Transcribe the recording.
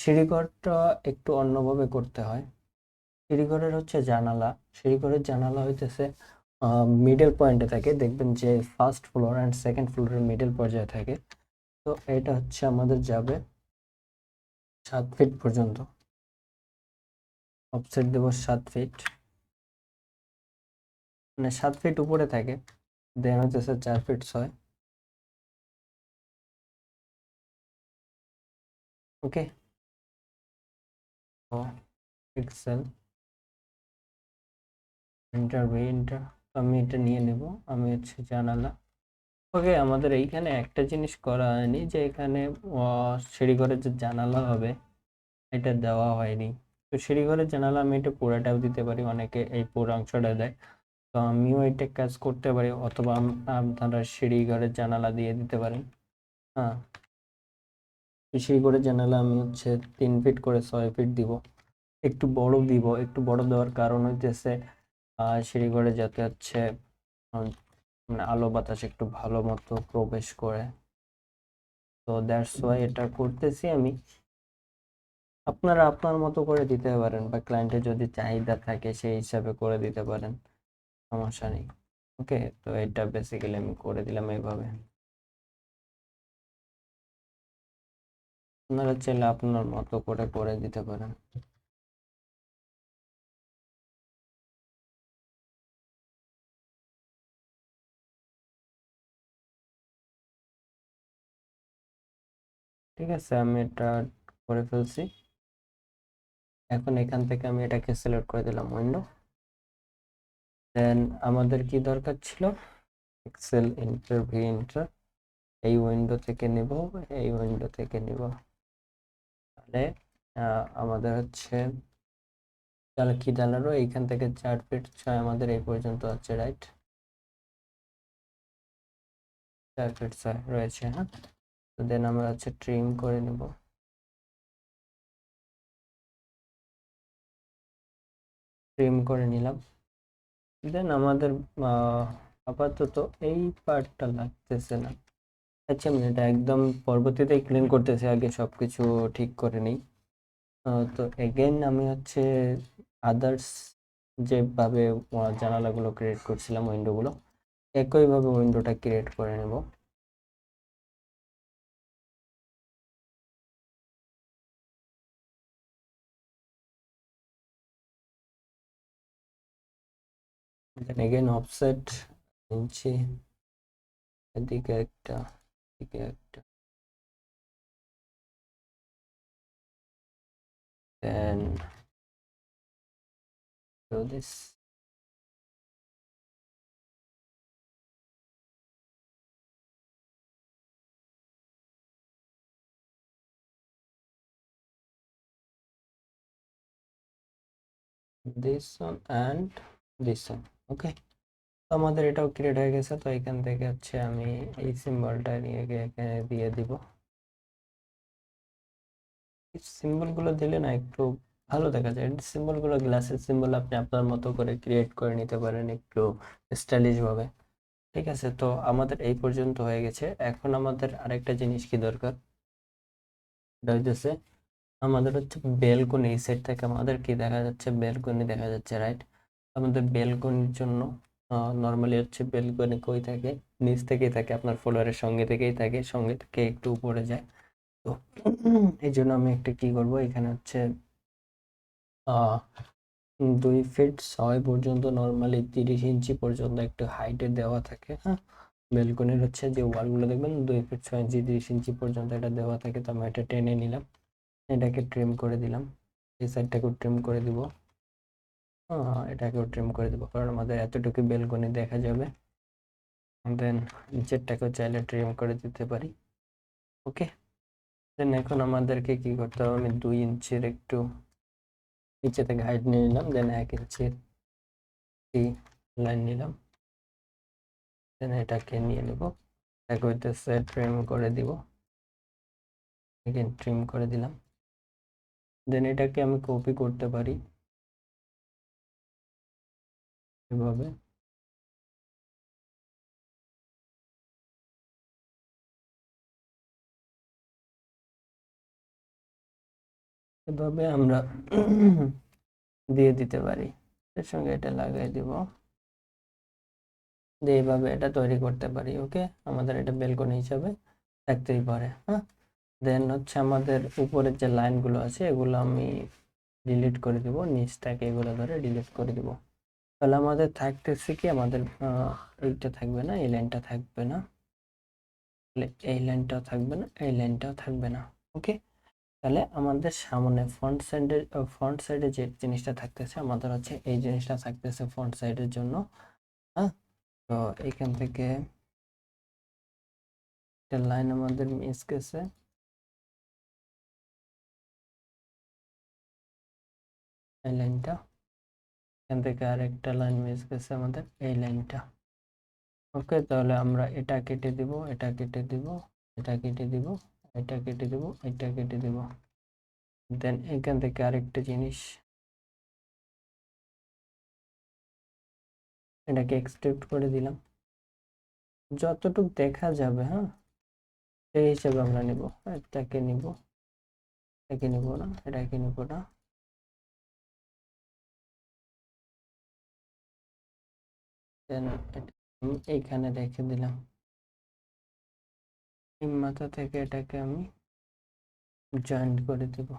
সিঁড়িঘরটা একটু অন্যভাবে করতে হয়। সিঁড়িঘরের হচ্ছে জানালা, সিঁড়িঘরের জানালা হইতেছে মিডল পয়েন্টে থাকে, দেখবেন যে ফার্স্ট ফ্লোর অ্যান্ড সেকেন্ড ফ্লোরের মিডল পর্যায়ে থাকে। তো এটা হচ্ছে আমাদের যাবে 7 ফিট পর্যন্ত, অফসেট দেব 7 ফিট, মানে 7 ফিট উপরে থাকে, দেন হচ্ছে 4 ফিট 6। ওকে, ও পিক্সেল ইন্টার ভি ইন্টার, আমি এটা নিয়ে নেব, আমি হচ্ছে জানালা। ওকে, আমাদের এইখানে একটা জিনিস করা হয়নি, যে এখানে সিঁড়িঘরের যে জানালা হবে এটা দেওয়া হয়নি। তো সিঁড়িঘরের জানালা আমি এটা পুরোটাও দিতে পারি, অনেকে এই পুরো অংশটা দেয়, তো আমিও এটা কাজ করতে পারি, অথবা আপনারা সিঁড়িঘরের জানালা দিয়ে দিতে পারেন। হ্যাঁ, সিঁড়িঘরের জানালা আমি হচ্ছে 3 ফিট করে 6 ফিট দিব, একটু বড় দিব। একটু বড় দেওয়ার কারণ হইতেছে সিঁড়িঘরে যাতে হচ্ছে মানে আলো বাতাস একটু ভালো মতো প্রবেশ করে, তো দ্যাটস ওয়াই এটা করতেছি আমি। আপনারা আপনার মতো করে দিতে পারেন, বা ক্লায়েন্টের যদি চাহিদা থাকে সেই হিসাবে করে দিতে পারেন, সমস্যা নেই। ওকে, তো এটা বেসিক্যালি আমি করে দিলাম এইভাবে। আপনারা চাইলে আপনার মতো করে করে দিতে পারেন। ঠিক আছে, আমি এটা করে ফেলছি। এখন এখান থেকে আমি এটাকে সিলেক্ট করে দিলাম উইন্ডো। দেন আমাদের কি দরকার ছিল, এক্সেল ইন্টার ভি ইন্টার, এই উইন্ডো থেকে নিব, এই উইন্ডো থেকে নিব, তাহলে আমাদের হচ্ছে, তাহলে কি দাঁড়ালো, এইখান থেকে 4 ফিট 6 আমাদের এই পর্যন্ত আছে, রাইট? 4 ফিট 6 রয়েছে, হ্যাঁ। তো দেন আমরা হচ্ছে ট্রিম করে নেব, ট্রিম করে নিলাম। দেন আমাদের আপাতত এই পার্টটা লাগতেছে না। আচ্ছা, আমি এটা একদম পরবর্তীতে ক্লিন করতেছি, আগে সবকিছু ঠিক করে নিই। তো এগেইন আমি হচ্ছে আদার্স যেভাবে জানালাগুলো ক্রিয়েট করছিলাম, উইন্ডোগুলো একইভাবে উইন্ডোটা ক্রিয়েট করে নেব। দেন এগেইন অফসেট নিচ্ছি, এদিকে একটা, এদিকে একটা, দেন do this. This one and this one. Okay, তো আমাদের এটাও ক্রিয়েট হয়ে গেছে। তো এখান থেকে হচ্ছে আমি এই সিম্বলটা নিয়ে গিয়ে এখানে দিয়ে দিব। সিম্বলগুলো দিলে না একটু ভালো দেখা যায়, সিম্বলগুলো গ্লাসের সিম্বল আপনি আপনার মতো করে ক্রিয়েট করে নিতে পারেন একটু স্টাইলিশ ভাবে। ঠিক আছে, তো আমাদের এই পর্যন্ত হয়ে গেছে। এখন আমাদের আরেকটা জিনিস কি দরকার, এটা হইতেছে আমাদের হচ্ছে বেলকনি। এই সাইড থেকে আমাদের কি দেখা যাচ্ছে, বেলকনি দেখা যাচ্ছে, রাইট? আমাদের বেলকনির জন্য নর্মালি হচ্ছে বেলকনি কই থাকে, নিচ থেকেই থাকে, আপনার ফ্লোরের সঙ্গে থেকেই থাকে, সঙ্গে থেকে একটু উপরে যায়। তো এই জন্য আমি একটা কি করব, এখানে হচ্ছে 2 ফিট 6 পর্যন্ত, নর্মালি 30 ইঞ্চি পর্যন্ত একটু হাইটে দেওয়া থাকে, হ্যাঁ। বেলকনির হচ্ছে যে ওয়ালগুলো দেখবেন 2 ফিট 6 ইঞ্চি 30 ইঞ্চি পর্যন্ত এটা দেওয়া থাকে। তো আমি এটা টেনে নিলাম, এটাকে ট্রিম করে দিলাম, এই সাইডটাকেও ট্রিম করে দিব, এটাকেও ট্রিম করে দিব, কারণ আমাদের এতটুকু বেলকনি দেখা যাবে। দেন নিচেরটাকেও চাইলে ট্রিম করে দিতে পারি। ওকে, দেন এখন আমাদেরকে কি করতে হবে, আমি 2 ইঞ্চির একটু নিচে থেকে হাইট নিয়ে নিলাম, দেন 1 ইঞ্চির লাইন নিলাম, দেন এটাকে নিয়ে নেব, এটাকে হইতেছে ট্রিম করে দিব, এগেন ট্রিম করে দিলাম। দেন এটাকে আমি কপি করতে পারি এভাবে, এভাবে আমরা দিয়ে দিতে পারি, এর সঙ্গে এটা লাগাই দিব, দিয়ে এইভাবে এটা তৈরি করতে পারি। ওকে, আমাদের এটা বেলকনি হিসাবে থাকতেই পারে। হ্যাঁ, দেন হচ্ছে আমাদের উপরের যে লাইনগুলো আছে এগুলো আমি ডিলিট করে দিব, নিচ থেকে এগুলো ধরে ডিলিট করে দিব। তাহলে আমাদের থাকতেছে কি, আমাদের এইটা থাকবে না, এই লাইনটা থাকবে না, এই লাইনটাও থাকবে না, এই লাইনটাও থাকবে না। ওকে, তাহলে আমাদের সামনে ফ্রন্ট সাইডে যে জিনিসটা থাকতেছে আমাদের হচ্ছে এই জিনিসটা থাকতেছে ফ্রন্ট সাইডের জন্য। হ্যাঁ, তো এখান থেকে একটা লাইন আমাদের মিস গেছে, এই লাইনটা, এখান থেকে আরেকটা লাইন মিস গেছে আমাদের এই লাইনটা। ওকে, তাহলে আমরা এটা কেটে দিব, এটা কেটে দিব, এটা কেটে দিব, এটা কেটে দিব, এটা কেটে দিব। দেন এখান থেকে আরেকটা জিনিস, এটাকে এক্সট্রুড করে দিলাম যতটুকু দেখা যাবে। হ্যাঁ, সেই হিসাবে আমরা নিব, এটাকে নিব, এটাকে নিব না, এটাকে নিব না। দেন এইখানে রেখে দিলাম, এই মাথা থেকে এটাকে আমি জয়েন্ট করে দিব।